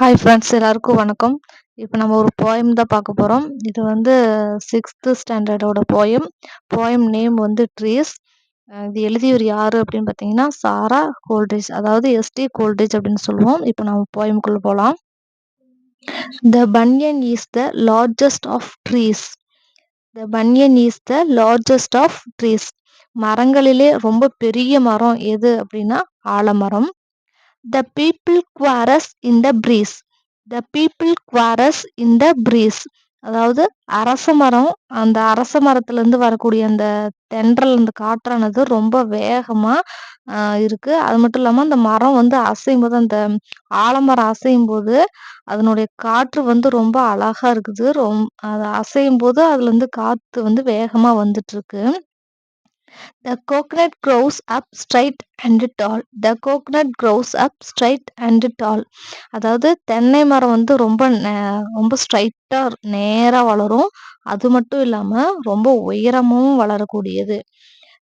Hi friends, எல்லாருக்கும் வணக்கம். இப்போ நம்ம ஒரு போயம் தான் பார்க்க போகிறோம். இது வந்து 6th ஸ்டாண்டர்டோட போயம். போயம் நேம் வந்து ட்ரீஸ். இது எழுதியவர் யார் அப்படின்னு பார்த்தீங்கன்னா சாரா கோல்ட்ரிட்ஜ், அதாவது எஸ்டி கோல்ட்ரிட்ஜ் அப்படின்னு சொல்லுவோம். இப்போ நம்ம போயம்குள்ளே போகலாம். The banyan is the largest of trees. The banyan is the largest of trees. மரங்களிலே ரொம்ப பெரிய மரம் எது அப்படின்னா ஆலமரம். The people quarrels in the breeze. The people quarrels in the breeze. அதாவது அரச மரம், அந்த அரச மரத்துல இருந்து வரக்கூடிய அந்த தென்றல், அந்த காற்றானது ரொம்ப வேகமா இருக்கு. அது மட்டும் இல்லாம அந்த மரம் வந்து அசையும் போது, அந்த ஆலமரம் அசையும் போது அதனுடைய காற்று வந்து ரொம்ப அழகா இருக்குது. அது அசையும் போது அதுல இருந்து காத்து வந்து வேகமா வந்துட்டு இருக்கு. The coconut grows up straight and tall. The coconut grows up straight and tall. அதாவது தென்னை மரம் வந்து ரொம்ப ஸ்ட்ரைட்டா நேரா வளரும். அது மட்டும் இல்லாம ரொம்ப உயரமும் வளரக்கூடியது.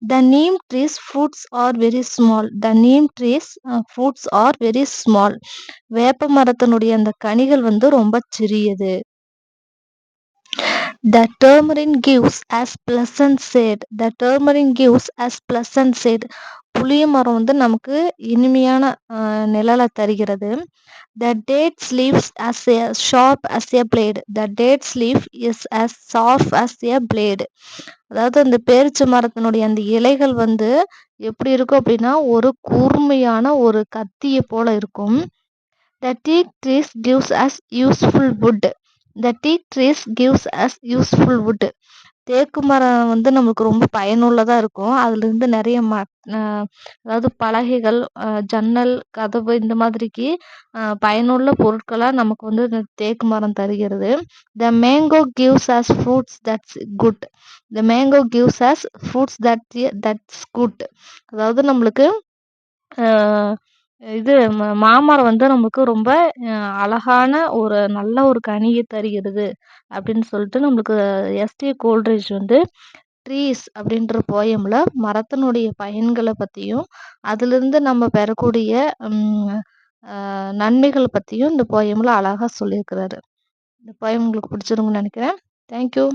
The neem trees fruits are very small. The neem trees fruits are very small. வேப்ப மரத்தினுடைய அந்த கனிகள் வந்து ரொம்ப சிறியது. The tamarind gives as pleasant shade. The tamarind gives as pleasant shade. புளிய மரம் வந்து நமக்கு இனிமையான நிழலை தருகிறது. The date's leaves as a sharp as a blade. The date's leaf is as sharp as a blade. அதாவது அந்த பேரிச்ச மரத்தினுடைய அந்த இலைகள் வந்து எப்படி இருக்கும் அப்படின்னா ஒரு கூர்மையான ஒரு கத்தியை போல இருக்கும். The teak trees gives us useful wood. The teak trees gives us useful wood. தேக்கு மரம் வந்து நமக்கு ரொம்ப பயனுள்ளதா இருக்கும். அதிலிருந்து நிறைய அதாவது பலகைகள், ஜன்னல், கதவு இந்த மாதிரிக்கு பயனுள்ள பொருட்களா நமக்கு வந்து இந்த தேக்கு மரம் தருகிறது. The mango gives us fruits that's good. The mango gives us fruits that's good. அதாவது நம்மளுக்கு இது மாமரம் வந்து நமக்கு ரொம்ப அழகான ஒரு நல்ல ஒரு கனியை தருகிறது அப்படின்னு சொல்லிட்டு நம்மளுக்கு எஸ்டி கோல்ட்ரிட்ஜ் வந்து ட்ரீஸ் அப்படின்ற போயம்ல மரத்தினுடைய பயன்களை பற்றியும் அதிலிருந்து நம்ம பெறக்கூடிய நன்மைகளை பற்றியும் இந்த போயம்ல அழகா சொல்லியிருக்கிறாரு. இந்த போயம் உங்களுக்கு பிடிச்சிருக்குன்னு நினைக்கிறேன். தேங்க்யூ.